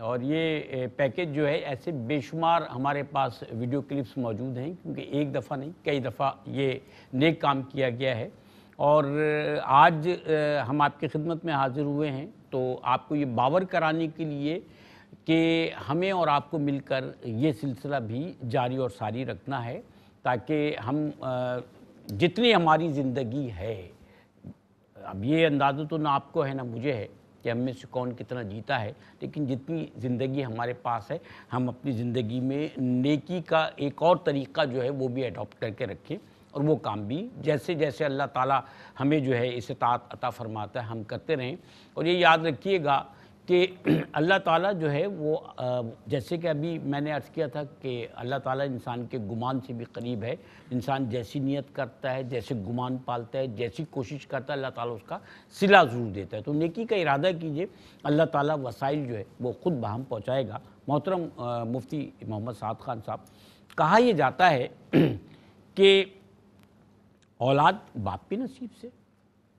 اور یہ پیکیج جو ہے ایسے بے شمار ہمارے پاس ویڈیو کلپس موجود ہیں، کیونکہ ایک دفعہ نہیں کئی دفعہ یہ نیک کام کیا گیا ہے، اور آج ہم آپ کی خدمت میں حاضر ہوئے ہیں تو آپ کو یہ باور کرانے کے لیے کہ ہمیں اور آپ کو مل کر یہ سلسلہ بھی جاری اور ساری رکھنا ہے، تاکہ ہم جتنی ہماری زندگی ہے، اب یہ اندازہ تو نہ آپ کو ہے نہ مجھے ہے کہ ہم میں سے کون کتنا جیتا ہے، لیکن جتنی زندگی ہمارے پاس ہے ہم اپنی زندگی میں نیکی کا ایک اور طریقہ جو ہے وہ بھی اڈاپٹ کر کے رکھیں، اور وہ کام بھی جیسے جیسے اللہ تعالیٰ ہمیں جو ہے استطاعت عطا فرماتا ہے ہم کرتے رہیں۔ اور یہ یاد رکھیے گا کہ اللہ تعالیٰ جو ہے وہ جیسے کہ ابھی میں نے عرض کیا تھا کہ اللہ تعالیٰ انسان کے گمان سے بھی قریب ہے، انسان جیسی نیت کرتا ہے، جیسے گمان پالتا ہے، جیسی کوشش کرتا ہے، اللہ تعالیٰ اس کا صلہ ضرور دیتا ہے۔ تو نیکی کا ارادہ کیجئے، اللہ تعالیٰ وسائل جو ہے وہ خود بہم پہنچائے گا۔ محترم مفتی محمد سعد خان صاحب، کہا یہ جاتا ہے کہ اولاد باپ کے نصیب سے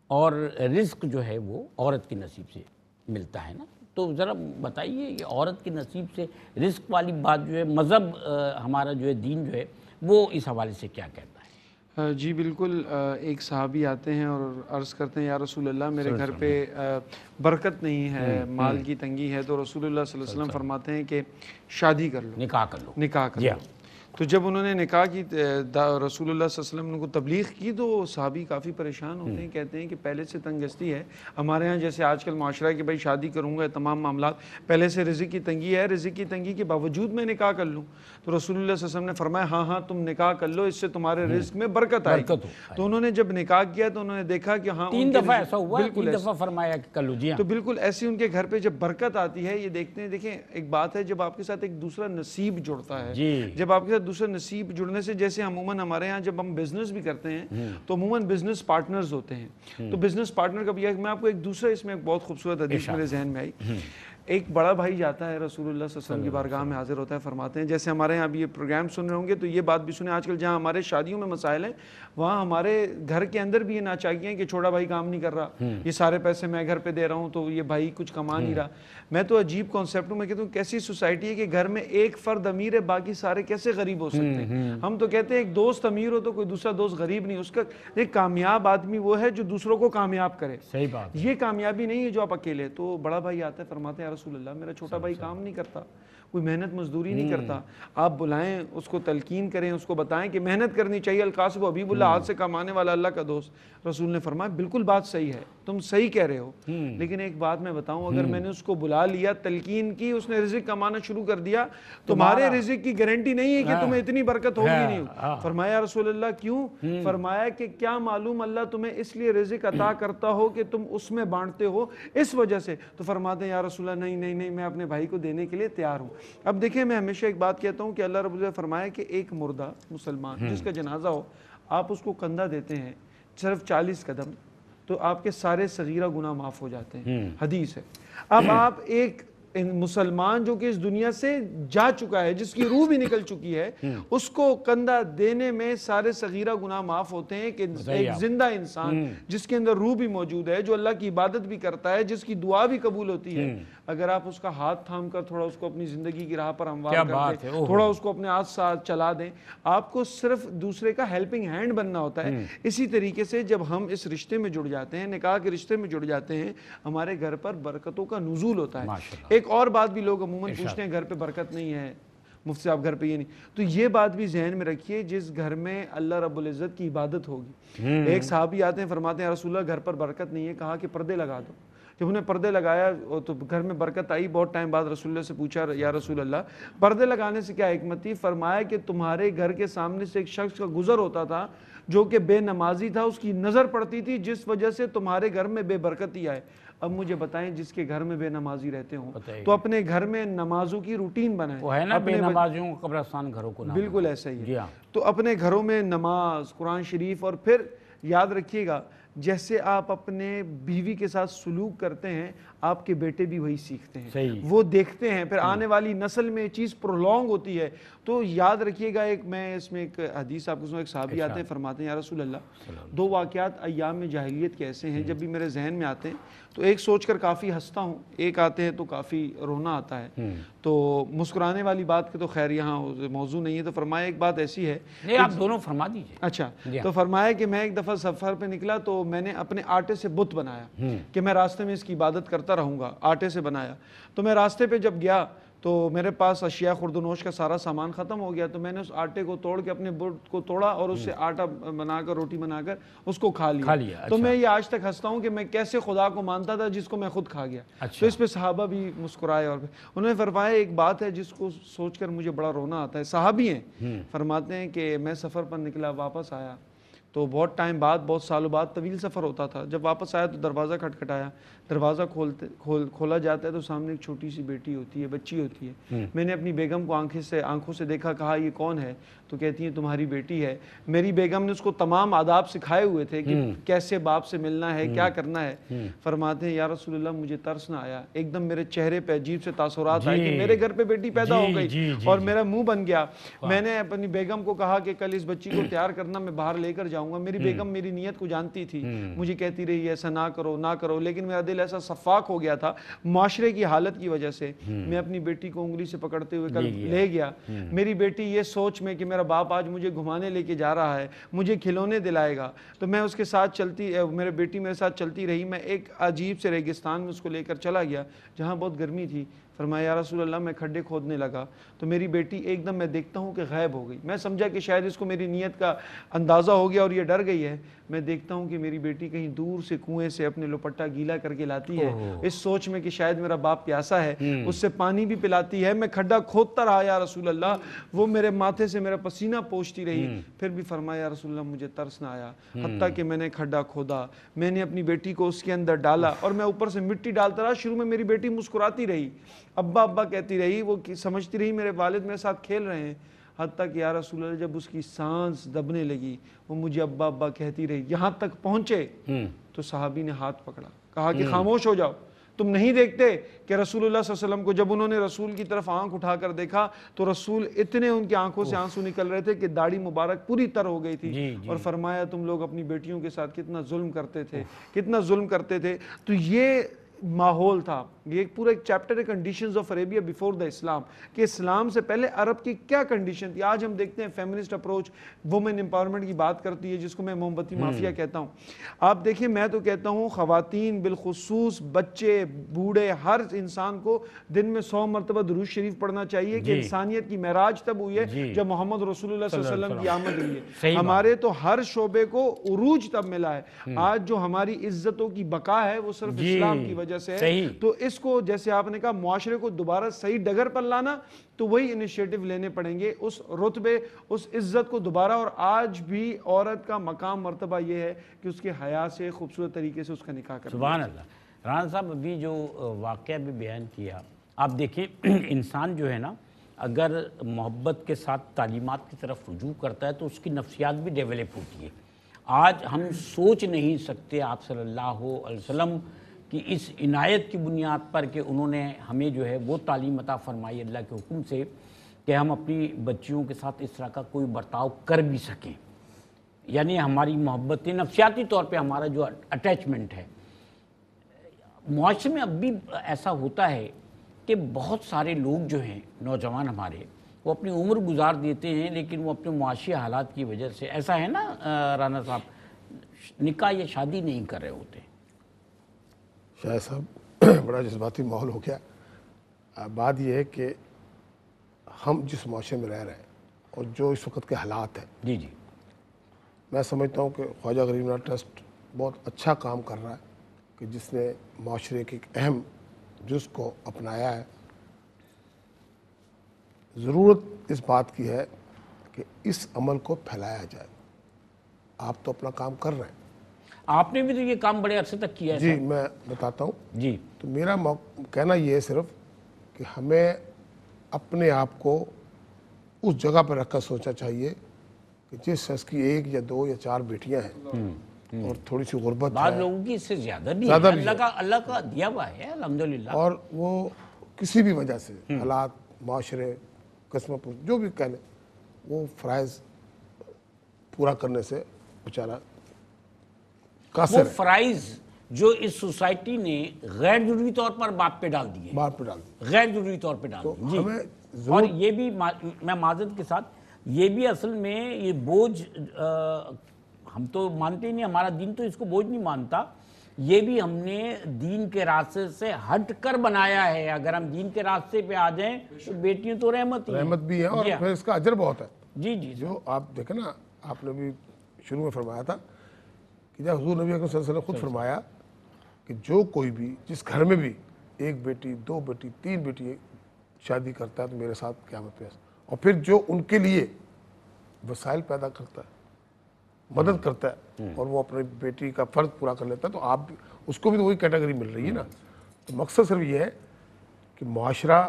اور رزق جو ہے وہ عورت کے نصیب سے ملتا ہے نا، تو ذرا بتائیے یہ عورت کے نصیب سے رزق والی بات جو ہے، مذہب ہمارا جو ہے، دین جو ہے، وہ اس حوالے سے کیا کہتا ہے؟ جی بالکل، ایک صحابی آتے ہیں اور عرض کرتے ہیں یا رسول اللہ میرے گھر پہ برکت نہیں ہے، مال کی تنگی ہے، تو رسول اللہ صلی اللہ علیہ وسلم فرماتے ہیں کہ شادی کر لو، نکاح کر لو۔ تو جب انہوں نے نکاح کی، رسول اللہ صلی اللہ علیہ وسلم نے کو تبلیغ کی، تو صحابی کافی پریشان ہوتے ہیں، کہتے ہیں کہ پہلے سے تنگ دستی ہے ہمارے ہاں، جیسے آج کل معاشرہ ہے کہ بھائی شادی کروں گا، تمام معاملات، پہلے سے رزق کی تنگی ہے، رزق کی تنگی کے باوجود میں نکاح کر لوں؟ تو رسول اللہ صلی اللہ علیہ وسلم نے فرمایا ہاں ہاں تم نکاح کر لو، اس سے تمہارے رزق میں برکت آئے گی۔ تو انہوں نے جب نکاح کیا تو انہوں نے دیکھا کہ ہاں تین دفعہ ایسا ہوا، تین دفعہ فرمایا کہ کر لو۔ جی ہاں، تو بالکل ایسی ان کے گھر پہ جب برکت آتی ہے، یہ دیکھتے ہیں، دیکھیں ایک بات ہے جب آپ کے ساتھ ایک دوسرا نصیب جڑتا ہے، جب آپ کے ساتھ دوسرا نصیب جڑنے سے، جیسے عموماً ہمارے ہاں جب ہم بزنس بھی کرتے ہیں تو عموماً بزنس پارٹنرز ہوتے ہیں، تو بزنس پارٹنر کا بھی میں آپ کو ایک دوسرا اس میں ایک بہت خوبصورت حدیث میرے ذہن میں آئی۔ ایک بڑا بھائی جاتا ہے رسول اللہ صلی اللہ علیہ وسلم کی بارگاہ میں حاضر ہوتا ہے، فرماتے ہیں، جیسے ہمارے یہاں ابھی یہ پروگرام سن رہے ہوں گے تو یہ بات بھی سنیں، آج کل جہاں ہمارے شادیوں میں مسائل ہیں وہاں ہمارے گھر کے اندر بھی یہ ناچاکیاں ہیں کہ چھوٹا بھائی کام نہیں کر رہا، یہ سارے پیسے میں گھر پہ دے رہا ہوں تو یہ بھائی کچھ کما نہیں رہا۔ میں تو عجیب کانسیپٹ ہوں، میں کہتا ہوں کیسی سوسائٹی ہے کہ گھر میں ایک فرد امیر ہے، باقی سارے کیسے غریب ہو سکتے ہیں؟ ہم تو کہتے ہیں ایک دوست امیر ہو تو کوئی دوسرا دوست غریب نہیں، اس کا ایک کامیاب آدمی وہ ہے جو دوسروں کو کامیاب کرے، صحیح بات، یہ کامیابی نہیں ہے جو آپ اکیلے۔ تو بڑا بھائی آتا ہے، فرماتے ہیں یا رسول اللہ میرا چھوٹا بھائی کام نہیں کرتا، کوئی محنت مزدوری نہیں کرتا، آپ بلائیں اس کو، تلقین کریں اس کو، بتائیں کہ محنت کرنی چاہیے، القاسب حبیب اللہ، ہاتھ سے کمانے والا اللہ کا دوست۔ رسول نے فرمایا بالکل بات صحیح ہے، تم صحیح کہہ رہے ہو، لیکن ایک بات میں بتاؤں، اگر میں نے اس کو بلا لیا، تلقین کی، اس نے رزق کمانا شروع کر دیا، تمہارے رزق کی گارنٹی نہیں ہے کہ تمہیں اتنی برکت ہوگی نہیں۔ فرمایا رسول اللہ کیوں؟ فرمایا کہ کیا معلوم اللہ تمہیں اس لیے رزق عطا کرتا ہو کہ تم اس میں بانٹتے ہو، اس وجہ سے؟ تو فرماتے ہیں یا رسول اللہ نہیں نہیں نہیں، میں اپنے بھائی کو دینے کے لیے تیار ہوں۔ اب دیکھیں میں ہمیشہ ایک بات کہتا ہوں کہ اللہ رب العزت فرمایا کہ ایک مردہ مسلمان جس کا جنازہ ہو، آپ اس کو کندھا دیتے ہیں صرف 40 قدم، تو آپ کے سارے صغیرہ گناہ معاف ہو جاتے ہیں، حدیث ہے۔ اب آپ ایک مسلمان جو کہ اس دنیا سے جا چکا ہے، جس کی روح بھی نکل چکی ہے، اس کو کندھا دینے میں سارے صغیرہ گناہ معاف ہوتے ہیں کہ ایک زندہ انسان جس کے اندر روح بھی موجود ہے، جو اللہ کی عبادت بھی کرتا ہے، جس کی دعا بھی قبول ہوتی ہے، اگر آپ اس کا ہاتھ تھام کر تھوڑا اس کو اپنی زندگی کی راہ پر ہموار کر دیں، تھوڑا اس کو اپنے ہاتھ ساتھ چلا دیں، آپ کو صرف دوسرے کا ہیلپنگ ہینڈ بننا ہوتا ہے۔ اسی طریقے سے جب ہم اس رشتے میں جڑ جاتے ہیں، نکاح کے رشتے میں جڑ جاتے ہیں، ہمارے گھر پر برکتوں کا نزول ہوتا ہے۔ ایک اور بات بھی لوگ عموماً پوچھتے ہیں گھر پہ برکت نہیں ہے، مفتی صاحب گھر پہ یہ نہیں، تو یہ بات بھی ذہن میں رکھیے، جس گھر میں اللہ رب العزت کی عبادت ہوگی۔ ایک صحابی آتے ہیں، فرماتے ہیں یا رسول اللہ گھر پر برکت نہیں ہے، کہا کہ پردے لگا دو۔ جب انہیں پردے لگایا تو گھر میں برکت آئی۔ بہت ٹائم بعد رسول اللہ سے پوچھا یا رسول اللہ پردے لگانے سے کیا حکمت تھی؟ فرمایا کہ تمہارے گھر کے سامنے سے ایک شخص کا گزر ہوتا تھا جو کہ بے نمازی تھا، اس کی نظر پڑتی تھی جس وجہ سے تمہارے گھر میں بے برکتی آئے۔ اب مجھے بتائیں جس کے گھر میں بے نمازی رہتے ہوں تو اپنے گھر میں نمازوں کی روٹین بنائیں۔ وہ ہے نا بے نمازیوں کو قبرستان گھروں کو نہ، بالکل ایسا ہی ہے۔ تو اپنے گھروں میں نماز، قرآن شریف، اور پھر یاد رکھیے گا جیسے آپ اپنے بیوی کے ساتھ سلوک کرتے ہیں آپ کے بیٹے بھی وہی سیکھتے ہیں, صحیح. وہ دیکھتے ہیں, پھر آنے والی نسل میں یہ چیز پرولونگ ہوتی ہے. تو یاد رکھیے گا, میں اس میں ایک حدیث آپ کو سنوں, ایک صحابی آتے ہیں فرماتے ہیں یا رسول اللہ 2 واقعات ایام جاہلیت کے ایسے ہیں جب بھی میرے ذہن میں آتے ہیں تو ایک سوچ کر کافی ہنستا ہوں, ایک آتے ہیں تو کافی رونا آتا ہے. تو مسکرانے والی بات کے تو خیر یہاں موضوع نہیں ہے, تو فرمایا ایک بات ایسی ہے. نہیں, آپ دونوں فرما دیجئے. اچھا, تو فرمایا کہ میں ایک دفعہ سفر پہ نکلا تو میں نے اپنے آٹے سے بت بنایا کہ میں راستے میں اس کی عبادت کرتا رہوں گا, آٹے سے بنایا. تو میں راستے پہ جب گیا تو میرے پاس اشیاء خورد و نوش کا سارا سامان ختم ہو گیا, تو میں نے اس آٹے کو توڑ کے اپنے بت کو توڑا اور اس سے آٹا بنا کر, روٹی بنا کر اس کو کھا لیا. تو میں یہ آج تک ہنستا ہوں کہ میں کیسے خدا کو مانتا تھا جس کو میں خود کھا گیا. تو اس پہ صحابہ بھی مسکرائے, اور انہوں نے فرمایا ایک بات ہے جس کو سوچ کر مجھے بڑا رونا آتا ہے. صحابی ہیں, فرماتے ہیں کہ میں سفر پر نکلا, واپس آیا تو بہت ٹائم بعد, بہت سالوں بعد, طویل سفر ہوتا تھا. جب واپس آیا تو دروازہ کھٹکھٹایا, دروازہ کھولا جاتا ہے تو سامنے ایک چھوٹی سی بیٹی ہوتی ہے, بچی ہوتی ہے. میں نے اپنی بیگم کو آنکھوں سے دیکھا, کہا یہ کون ہے؟ تو کہتی ہیں تمہاری بیٹی ہے. میری بیگم نے اس کو تمام آداب سکھائے ہوئے تھے کہ کیسے باپ سے ملنا ہے, کیا کرنا ہے. فرماتے ہیں یا رسول اللہ مجھے ترس نہ آیا, ایک دم میرے چہرے پہ عجیب سے تاثرات آئے کہ میرے گھر پہ بیٹی پیدا ہو گئی اور میرا منہ بن گیا. میں نے اپنی بیگم کو کہا کہ کل اس بچی کو تیار کرنا, میں باہر لے کر جاؤں گا. میری بیگم میری نیت کو جانتی تھی, مجھے کہتی رہی ایسا نہ کرو نہ کرو, لیکن میرا دل ایسا صفاق ہو گیا تھا معاشرے کی حالت کی وجہ سے. میں اپنی بیٹی کو انگلی سے پکڑتے ہوئے کل لے گیا. میری بیٹی یہ سوچ میں کہ میرا باپ آج مجھے گھمانے لے کے جا رہا ہے, مجھے کھلونے دلائے گا, تو میں اس کے ساتھ چلتی, میرے بیٹی میرے ساتھ چلتی رہی. میں ایک عجیب سے ریگستان میں اس کو لے کر چلا گیا جہاں بہت گرمی تھی. فرمایا یا رسول اللہ میں کھڈے کھودنے لگا تو میری بیٹی ایک دم میں دیکھتا ہوں کہ غائب ہو گئی. میں سمجھا کہ شاید اس کو میری نیت کا اندازہ ہو گیا اور یہ ڈر گئی ہے. میں دیکھتا ہوں کہ میری بیٹی کہیں دور سے کنویں سے اپنے لپٹا گیلا کر کے لاتی ہے, اس سوچ میں کہ شاید میرا باپ پیاسا ہے, اس سے پانی بھی پلاتی ہے. میں کھڈا کھودتا رہا یا رسول اللہ, وہ میرے ماتھے سے میرا پسینہ پوچھتی رہی. پھر بھی فرمایا یا رسول اللہ مجھے ترس نہ آیا, حتیٰ کہ میں نے کھڈا کھودا, میں نے اپنی بیٹی کو اس کے اندر ڈالا اور میں اوپر سے مٹی ڈالتا رہا. شروع میں میری بیٹی مسکراتی رہی, ابا ابا کہتی رہی, وہ سمجھتی رہی میرے والد میرے ساتھ کھیل رہے ہیں. حتیٰ کہ یا رسول اللہ جب اس کی سانس دبنے لگی وہ مجھے ابا ابا کہتی رہی. یہاں تک پہنچے تو صحابی نے ہاتھ پکڑا, کہا کہ خاموش ہو جاؤ, تم نہیں دیکھتے کہ رسول اللہ صلی اللہ علیہ وسلم کو جب انہوں نے رسول کی طرف آنکھ اٹھا کر دیکھا تو رسول اتنے ان کی آنکھوں سے آنسو نکل رہے تھے کہ داڑھی مبارک پوری تر ہو گئی تھی. اور فرمایا تم لوگ اپنی بیٹیوں کے ساتھ کتنا ظلم کرتے تھے, کتنا ظلم کرتے تھے. تو یہ ماحول تھا, یہ پورا ایک چیپٹر ہے conditions of Arabia before the Islam, کہ اسلام سے پہلے عرب کی کیا کنڈیشن تھی. آج ہم دیکھتے ہیں فیمنسٹ اپروچ وومن امپاورمنٹ کی بات کرتی ہے جس کو میں موم بتی مافیا کہتا ہوں. آپ دیکھیں میں تو کہتا ہوں خواتین بالخصوص بچے بوڑھے ہر انسان کو دن میں 100 مرتبہ درود شریف پڑھنا چاہیے کہ انسانیت کی معراج تب ہوئی ہے جب محمد رسول اللہ صلی اللہ علیہ وسلم کی آمد ہوئی ہے. ہمارے تو ہر شعبے کو عروج تب ملا ہے. آج جو ہماری عزتوں کی بقا ہے وہ صرف اسلام کی وجہ سے ہے. تو اس کو جیسے آپ نے کہا معاشرے کو دوبارہ صحیح ڈگر پر لانا, تو وہی انیشیٹو لینے پڑیں گے, اس رتبے اس عزت کو دوبارہ. اور آج بھی عورت کا مقام مرتبہ یہ ہے کہ اس کے حیا سے خوبصورت طریقے سے اس کا نکاح کرنا. سبحان اللہ. رانا صاحب ابھی جو واقعہ بھی بیان کیا, آپ دیکھیں انسان جو ہے نا اگر محبت کے ساتھ تعلیمات کی طرف رجوع کرتا ہے تو اس کی نفسیات بھی ڈیولپ ہوتی ہے. آج ہم سوچ نہیں سکتے آپ صلی اللہ علیہ وسلم کہ اس عنایت کی بنیاد پر کہ انہوں نے ہمیں جو ہے وہ تعلیم عطا فرمائی اللہ کے حکم سے کہ ہم اپنی بچیوں کے ساتھ اس طرح کا کوئی برتاؤ کر بھی سکیں. یعنی ہماری محبتیں نفسیاتی طور پہ ہمارا جو اٹیچمنٹ ہے. معاشرے میں اب بھی ایسا ہوتا ہے کہ بہت سارے لوگ جو ہیں نوجوان ہمارے وہ اپنی عمر گزار دیتے ہیں لیکن وہ اپنے معاشی حالات کی وجہ سے, ایسا ہے نا رانا صاحب, نکاح یا شادی نہیں کر رہے ہوتے. شاید صاحب بڑا جذباتی ماحول ہو گیا. بات یہ ہے کہ ہم جس معاشرے میں رہ رہے ہیں اور جو اس وقت کے حالات ہیں, جی جی, میں سمجھتا ہوں کہ خواجہ غریب نواز ٹرسٹ بہت اچھا کام کر رہا ہے کہ جس نے معاشرے کے ایک اہم جز کو اپنایا ہے. ضرورت اس بات کی ہے کہ اس عمل کو پھیلایا جائے. آپ تو اپنا کام کر رہے ہیں, آپ نے بھی تو یہ کام بڑے عرصے تک کیا ہے. جی میں بتاتا ہوں. جی, تو میرا کہنا یہ ہے صرف کہ ہمیں اپنے آپ کو اس جگہ پر رکھ کر سوچنا چاہیے کہ جس شخص کی 1 یا 2 یا 4 بیٹیاں ہیں اور تھوڑی سی غربت بعض ہے لوگوں کی اس سے زیادہ بھی ہے، اللہ کا دیا ہوا ہے الحمدللہ. اور وہ کسی بھی وجہ سے حالات معاشرے قسمت جو بھی کہہ لیں وہ فرائض پورا کرنے سے بیچارہ وہ قاصر ہے، فرائض جو اس سوسائٹی نے غیر ضروری طور پر باپ پہ ڈال دیے، بات پہ ڈال دی. غیر ضروری طور پہ ڈال دیے. ہمیں جی. اور یہ بھی میں معذرت کے ساتھ یہ بھی اصل میں یہ بوجھ ہم تو مانتے ہی نہیں، ہمارا دین تو اس کو بوجھ نہیں مانتا. یہ بھی ہم نے دین کے راستے سے ہٹ کر بنایا ہے. اگر ہم دین کے راستے پہ آ جائیں تو بیٹیاں تو رحمت ہی ہیں. رحمت بھی ہے اور جی ہاں. پھر اس کا اجر بہت ہے. جی جی جو آپ دیکھیں نا، آپ نے بھی شروع میں فرمایا تھا کہ جب حضور نبی اکرم صلی اللہ علیہ وسلم نے خود فرمایا کہ جو کوئی بھی جس گھر میں بھی ایک بیٹی 2 بیٹی 3 بیٹی شادی کرتا ہے تو میرے ساتھ قیامت پہ. اور پھر جو ان کے لیے وسائل پیدا کرتا ہے، مدد کرتا ہے اور وہ اپنی بیٹی کا فرض پورا کر لیتا ہے، تو آپ بھی اس کو بھی تو وہی کیٹیگری مل رہی ہے نا. تو مقصد صرف یہ ہے کہ معاشرہ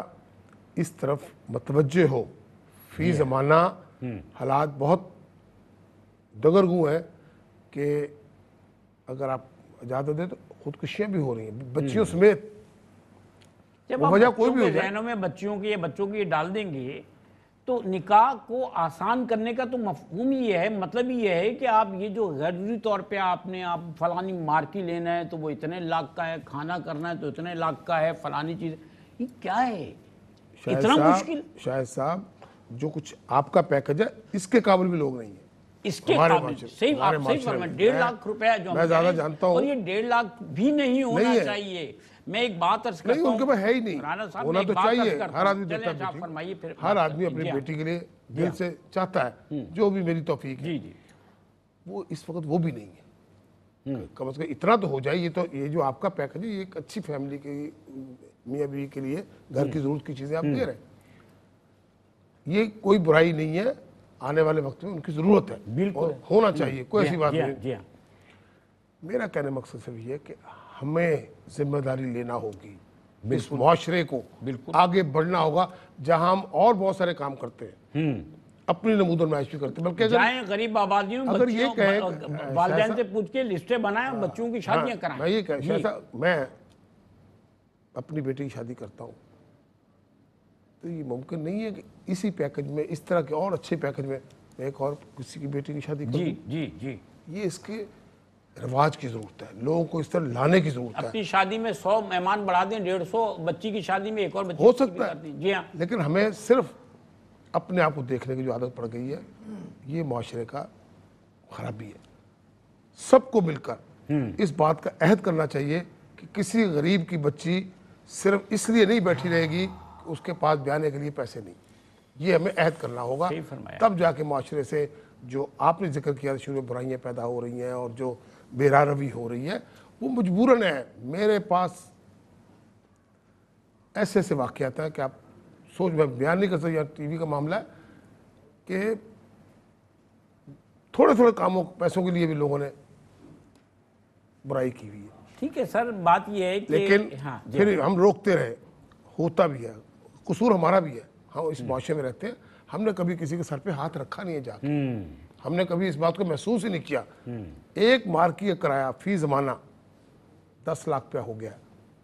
اس طرف متوجہ ہو. فی زمانہ حالات بہت دگرگوں ہیں کہ اگر آپ اجازت دیں تو خودکشیاں بھی ہو رہی ہیں بچیوں سمیت. جب وہ آپ وجہ کوئی بچوں بھی ہو کے جائے. ذہنوں میں بچوں کی یہ ڈال دیں گے تو نکاح کو آسان کرنے کا تو مفہوم یہ ہے، مطلب یہ ہے کہ آپ یہ جو غیر ضروری طور پہ آپ فلانی مارکی لینا ہے تو وہ اتنے لاکھ کا ہے، کھانا کرنا ہے تو اتنے لاکھ کا ہے، فلانی چیز. یہ کیا ہے اتنا مشکل؟ شاہد صاحب جو کچھ آپ کا پیکج ہے اس کے قابل بھی لوگ نہیں ہیں. اس کے قابل صحیح آپ صحیح فرمائیں. 1.5 لاکھ روپے جو میں زیادہ جانتا ہوں اور یہ 1.5 لاکھ بھی نہیں ہونا چاہیے. میں ایک بات عرض کرتا نہیں، ان کے پاس ہے ہی نہیں. رانا صاحب ہونا تو چاہیے. ہر آدمی چلیں دیتا آپ فرمائیے پھر. ہر آدمی اپنی بیٹی کے لیے دل سے چاہتا ہے جو بھی میری توفیق ہے. جی جی وہ اس وقت وہ بھی نہیں ہے. کم از کم اتنا تو ہو جائے. یہ جو آپ کا پیکج ہے یہ ایک اچھی فیملی کے میاں بیوی کے لیے گھر کی ضرورت کی چیزیں آپ دے رہے ہیں. یہ کوئی برائی نہیں ہے، آنے والے وقت میں ان کی ضرورت ہے بالکل ہونا چاہیے. کوئی ایسی بات نہیں. جی ہاں میرا کہنے مقصد صرف یہ ہے کہ ہمیں ذمہ داری لینا ہوگی. اس معاشرے کو آگے بڑھنا ہوگا جہاں ہم اور بہت سارے کام کرتے ہیں، اپنی نمود و نمائش بھی کرتے ہیں. بلکہ جائیں غریب آبادیوں اگر یہ کہیں والدین سے پوچھ کے لسٹیں بنائیں اور بچوں کی شادیاں کرائیں. میں یہ کہہ میں اپنی بیٹی کی شادی کرتا ہوں تو یہ ممکن نہیں ہے کہ اسی پیکج میں اس طرح کے اور اچھے پیکج میں ایک اور کسی کی بیٹی کی شادی کروں. جی جی جی یہ اس کے رواج کی ضرورت ہے، لوگوں کو اس طرح لانے کی ضرورت ہے. اپنی شادی میں 100 مہمان بڑھا دیں، 150 بچی کی شادی میں ایک اور بچی ہو کی سکتا کر دیں. جی ہاں لیکن ہمیں صرف اپنے آپ کو دیکھنے کی جو عادت پڑ گئی ہے یہ معاشرے کا خرابی ہے. سب کو مل کر اس بات کا عہد کرنا چاہیے کہ کسی غریب کی بچی صرف اس لیے نہیں بیٹھی رہے گی کہ اس کے پاس بیانے کے لیے پیسے نہیں. یہ ہمیں عہد کرنا ہوگا. صحیح فرمایا. تب جا کے معاشرے سے جو آپ نے ذکر کیا شروع میں برائیاں پیدا ہو رہی ہیں اور جو بے روی ہو رہی ہے وہ مجبوراً ہے. میرے پاس ایسے ایسے واقعات ہیں کہ آپ سوچ میں بیان نہیں کر سکتے. یا ٹی وی کا معاملہ ہے کہ تھوڑے تھوڑے کاموں پیسوں کے لیے بھی لوگوں نے برائی کی ہوئی ہے. ٹھیک ہے سر، بات یہ ہے کہ لیکن ہاں پھر ہم روکتے رہے. ہوتا بھی ہے، قصور ہمارا بھی ہے. ہم اس معاشرے میں رہتے ہیں، ہم نے کبھی کسی کے سر پہ ہاتھ رکھا نہیں ہے جا کے. ہم نے کبھی اس بات کو محسوس ہی نہیں کیا. ایک مارکی کا کرایہ فی زمانہ 10 لاکھ روپیہ ہو گیا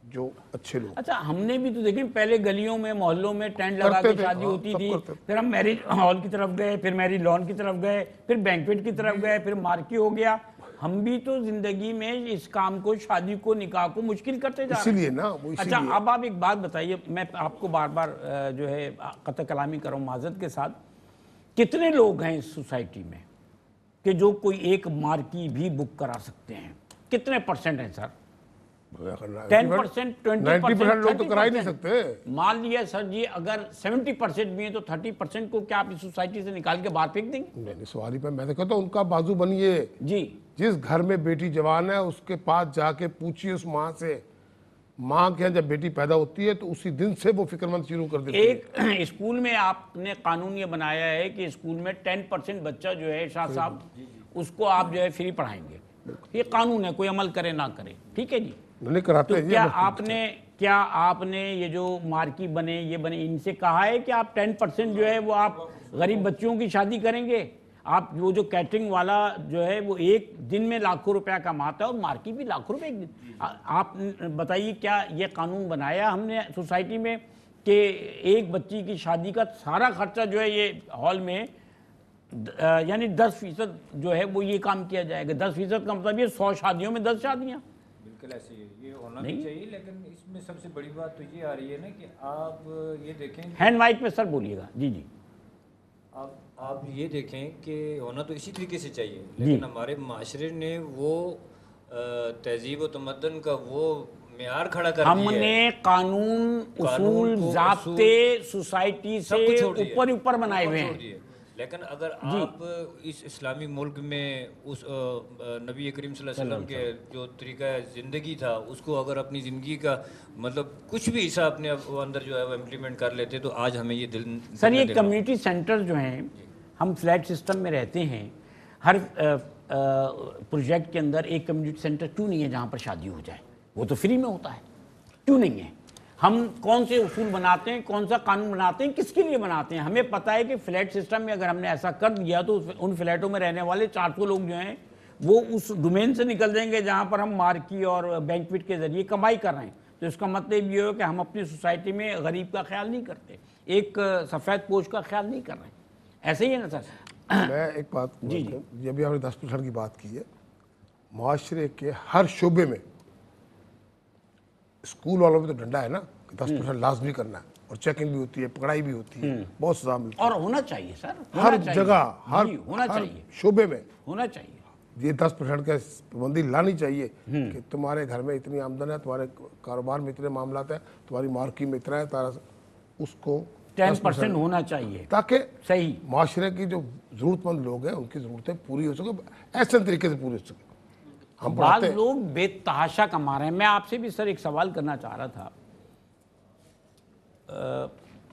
جو اچھے لوگ. اچھا ہم نے بھی تو دیکھیں پہلے گلیوں میں محلوں میں ٹینٹ لگا کے شادی ہوتی تھی. پھر ہم میرج ہال کی طرف گئے، پھر میرج لان کی طرف گئے، پھر بینکویٹ کی طرف گئے، پھر مارکی ہو گیا. ہم بھی تو زندگی میں اس کام کو، شادی کو، نکاح کو مشکل کرتے جا رہے ہیں. اسی لیے نا وہ اچھا اب آپ ایک بات بتائیے، میں آپ کو بار بار جو ہے قطع کلامی کروں معذرت کے ساتھ، کتنے لوگ ہیں اس سوسائٹی میں کہ جو کوئی ایک مارکی بھی بک کرا سکتے ہیں؟ کتنے پرسنٹ ہیں سر؟ 10%, 90% لوگ تو کرا ہی نہیں سکتے. مان لیا سر جی اگر 70% بھی ہیں تو 30% کو کیا آپ اس سوسائٹی سے نکال کے باہر پھینک دیں گے؟ نہیں سوال ہی پہ میں تو کہتا ہوں ان کا بازو بنیے. جی جس گھر میں بیٹی جوان ہے اس کے پاس جا کے پوچھیے اس ماں سے. ماں کے جب بیٹی پیدا ہوتی ہے تو اسی دن سے وہ فکر مند شروع کر دیتی ہے. ایک اسکول میں آپ نے قانون یہ بنایا ہے کہ اسکول میں 10% بچہ جو ہے شاہ صاحب اس کو آپ جو ہے فری پڑھائیں گے. یہ قانون ہے، کوئی عمل کرے نہ کرے. ٹھیک ہے جی. نہیں کراتے تو کیا آپ نے یہ جو مارکی بنے یہ بنے ان سے کہا ہے کہ آپ 10% جو ہے وہ آپ غریب بچوں کی شادی کریں گے؟ آپ وہ جو کیٹرنگ والا جو ہے وہ ایک دن میں لاکھوں روپیہ کماتا ہے اور مارکی بھی لاکھوں روپے ایک دن. آپ بتائیے کیا یہ قانون بنایا ہم نے سوسائٹی میں کہ ایک بچی کی شادی کا سارا خرچہ جو ہے یہ ہال میں یعنی 10% جو ہے وہ یہ کام کیا جائے گا. 10% کا مطلب یہ 100 شادیوں میں 10 شادیاں. بالکل ایسے ہی یہ ہونا بھی چاہیے. لیکن اس میں سب سے بڑی بات تو یہ آ رہی ہے نا کہ آپ یہ دیکھیں ہینڈ مائک پہ سر بولیے گا. جی جی آپ یہ دیکھیں کہ ہونا تو اسی طریقے سے چاہیے, لیکن ہمارے معاشرے نے وہ تہذیب و تمدن کا وہ معیار کھڑا کر دیا ہے. ہم نے قانون اصول ضابطے سوسائٹی سے اوپر بنائے ہوئے ہیں. لیکن اگر آپ اس اسلامی ملک میں اس نبی کریم صلی اللہ علیہ وسلم کے جو طریقہ زندگی تھا اس کو اگر اپنی زندگی کا مطلب کچھ بھی حصہ اپنے اندر جو ہے وہ امپلیمنٹ کر لیتے تو آج ہمیں یہ دل. سر یہ کمیونٹی سینٹر جو ہیں, ہم فلیٹ سسٹم میں رہتے ہیں, ہر پروجیکٹ کے اندر ایک کمیونٹی سینٹر کیوں نہیں ہے جہاں پر شادی ہو جائے؟ وہ تو فری میں ہوتا ہے, کیوں نہیں ہے؟ ہم کون سے اصول بناتے ہیں, کون سا قانون بناتے ہیں, کس کے لیے بناتے ہیں؟ ہمیں پتہ ہے کہ فلیٹ سسٹم میں اگر ہم نے ایسا کر دیا تو ان فلیٹوں میں رہنے والے 400 لوگ جو ہیں وہ اس ڈومین سے نکل جائیں گے جہاں پر ہم مارکی اور بینکوٹ کے ذریعے کمائی کر رہے ہیں. تو اس کا مطلب یہ ہو کہ ہم اپنی سوسائٹی میں غریب کا خیال نہیں کرتے, ایک سفید پوش کا خیال نہیں کر رہے ہیں. ایسے ہی ہے نا سر؟ میں ایک بات جب بھی آپ نے 10% کی بات کی ہے, معاشرے کے ہر شعبے میں اسکول والوں میں تو ڈنڈا ہے نا کہ 10% لازمی کرنا ہے, اور چیکنگ بھی ہوتی ہے, پکڑائی بھی ہوتی ہے, بہت سزا ملتی ہے. اور ہونا چاہیے سر, ہر جگہ ہر شعبے میں ہونا چاہیے. یہ 10% کا پابندی لانی چاہیے کہ تمہارے گھر میں اتنی آمدن ہے, تمہارے کاروبار میں اتنے معاملات ہیں, تمہاری مارکی میں اتنا ہے, اس کو 10% ہونا چاہیے تاکہ صحیح معاشرے کی جو ضرورت مند لوگ ہیں ان کی ضرورتیں پوری ہو سکیں, ایسے طریقے سے پوری ہو سکیں. ہم بعض لوگ بے تحاشا کما رہے ہیں. میں آپ سے بھی سر ایک سوال کرنا چاہ رہا تھا.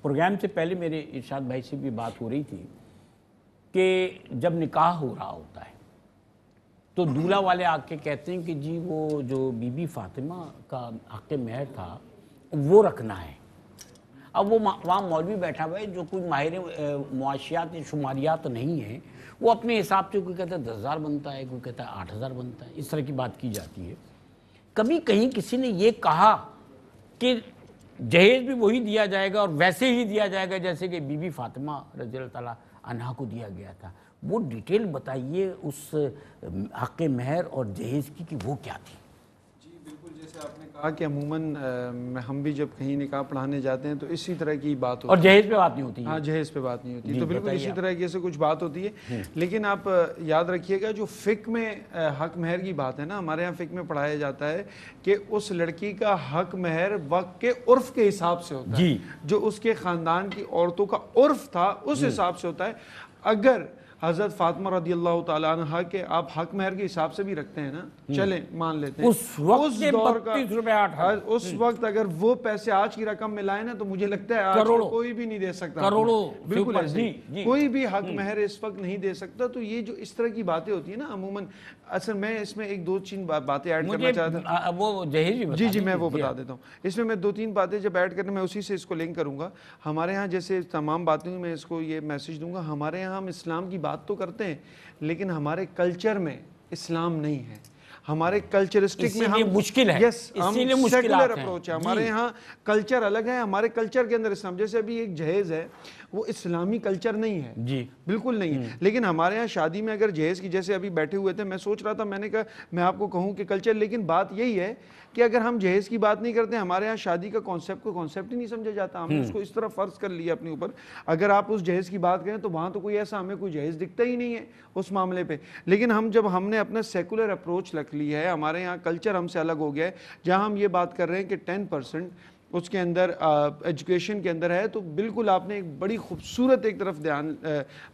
پروگرام سے پہلے میرے ارشاد بھائی سے بھی بات ہو رہی تھی کہ جب نکاح ہو رہا ہوتا ہے تو دولہا والے آ کے کہتے ہیں کہ جی وہ جو بی بی فاطمہ کا حق مہر تھا وہ رکھنا ہے. اب وہ وہاں مولوی بیٹھا ہوا ہے جو کوئی ماہر معاشیات یا شماریات نہیں ہے, وہ اپنے حساب سے کوئی کہتا ہے 10,000 بنتا ہے, کوئی کہتا ہے 8,000 بنتا ہے, اس طرح کی بات کی جاتی ہے. کبھی کہیں کسی نے یہ کہا کہ جہیز بھی وہی دیا جائے گا اور ویسے ہی دیا جائے گا جیسے کہ بی بی فاطمہ رضی اللہ تعالیٰ عنہا کو دیا گیا تھا؟ وہ ڈیٹیل بتائیے اس حق مہر اور جہیز کی کہ وہ کیا تھی. جی بالکل, جیسے آپ نے کہا کہ عموماً ہم بھی جب کہیں نکاح پڑھانے جاتے ہیں تو اسی طرح کی بات ہوتی ہے, اور جہیز پہ بات نہیں ہوتی. ہاں جہیز پہ بات نہیں ہوتی, تو بالکل اسی طرح سے کچھ بات ہوتی ہے. لیکن آپ یاد رکھیے گا جو فقہ میں حق مہر کی بات ہے نا, ہمارے یہاں فقہ میں پڑھایا جاتا ہے کہ اس لڑکی کا حق مہر وقت کے عرف کے حساب سے ہوتا ہے, جو اس کے خاندان کی عورتوں کا عرف تھا اس حساب سے ہوتا ہے. اگر حضرت فاطمہ رضی اللہ تعالیٰ عنہ کے آپ حق مہر کے حساب سے بھی رکھتے ہیں نا, چلیں مان لیتے ہیں اس دور کا, اس وقت اگر وہ پیسے آج کی رقم میں لائیں نا تو مجھے لگتا ہے آج کوئی بھی نہیں دے سکتا, کروڑوں, بالکل ایسے کوئی بھی حق مہر اس وقت نہیں دے سکتا. تو یہ جو اس طرح کی باتیں ہوتی ہیں نا عموماً, اصل میں اس میں 2-3 باتیں ایڈ کرنا چاہتا ہوں. وہ جہیز جی میں وہ بتا دیتا ہوں. اس میں 2-3 باتیں جب ایڈ کرنے میں اسی سے اس کو لنک کروں گا. ہمارے ہاں جیسے تمام باتیں میں اس کو یہ میسج دوں گا, ہمارے ہاں ہم اسلام کی بات تو کرتے ہیں لیکن ہمارے کلچر میں اسلام نہیں ہے. ہمارے کلچرسٹک میں ہم مشکل ہے, ہم سیکولر اپروچ ہے. ہمارے ہاں کلچر الگ ہے, ہمارے کلچر کے اندر اسلام, جیسے ابھی ایک جہیز ہے وہ اسلامی کلچر نہیں ہے, جی بالکل نہیں ہے. لیکن ہمارے ہاں شادی میں اگر جہیز کی, جیسے ابھی بیٹھے ہوئے تھے, میں سوچ رہا تھا, میں نے کہا میں آپ کو کہوں کہ کلچر, لیکن بات یہی ہے کہ اگر ہم جہیز کی بات نہیں کرتے, ہمارے ہاں شادی کا کانسیپٹ ہی نہیں سمجھا جاتا. ہم نے اس کو اس طرح فرض کر لیا اپنے اوپر. اگر آپ اس جہیز کی بات کریں تو وہاں تو کوئی ایسا ہمیں کوئی جہیز دکھتا ہی نہیں ہے اس معاملے پہ. لیکن ہم نے اپنا سیکولر اپروچ رکھ لی ہے, ہمارے یہاں کلچر ہم سے الگ ہو گیا ہے, جہاں ہم یہ بات کر رہے ہیں کہ 10% اس کے اندر ایجوکیشن کے اندر ہے. تو بالکل آپ نے ایک بڑی خوبصورت ایک طرف دھیان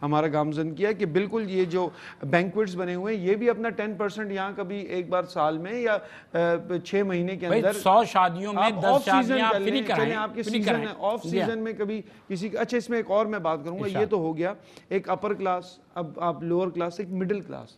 ہمارا گامزن کیا کہ بالکل یہ جو بینکوٹس بنے ہوئے ہیں یہ بھی اپنا 10% یہاں کبھی ایک بار سال میں یا 6 مہینے کے اندر 100 شادیوں میں 10 شادیاں فری کرائیں, آپ کے سیزن آف سیزن میں کبھی کسی. اچھا اس میں ایک اور میں بات کروں گا, یہ تو ہو گیا ایک اپر کلاس, اب آپ لوور کلاس, ایک مڈل کلاس.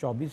24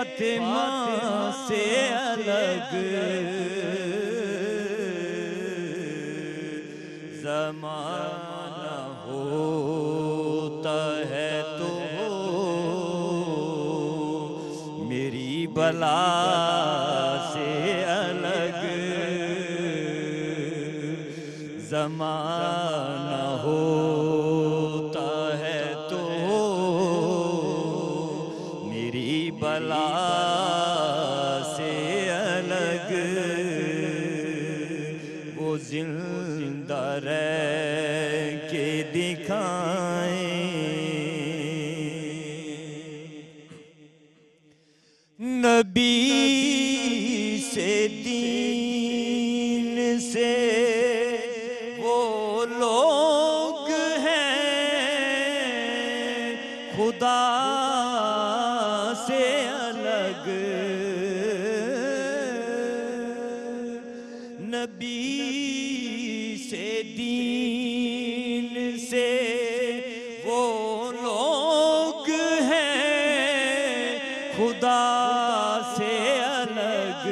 فاطمہ سے الگ زمانہ ہوتا ہے تو میری بلا سے الگ زمانہ ہوتا ہے تو میری بلا سے الگ وہ زندہ رہ کے دکھائیں نبی سے دین سے وہ لوگ ہیں خدا سے الگ نبی سے دین سے وہ لوگ ہیں خدا سے الگ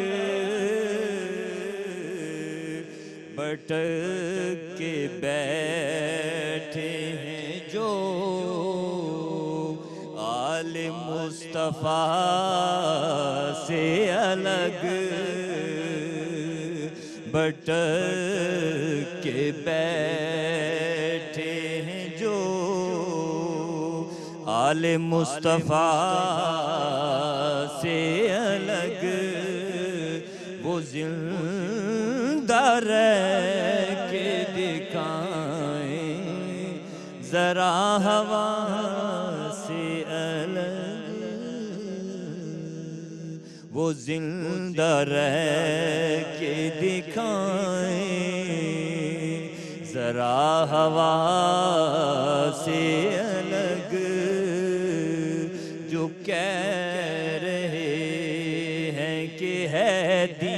بٹک کے بیٹھے ہیں جو آل مصطفیٰ سے الگ بٹک کے بیٹھے ہیں جو آل مصطفیٰ سے الگ وہ زندہ رہ کے دکھائیں ذرا ہوا سے الگ وہ زندہ رہ کے دکھائیں ذرا ہوا سے الگ جو کہہ رہے ہیں کہ ہے دین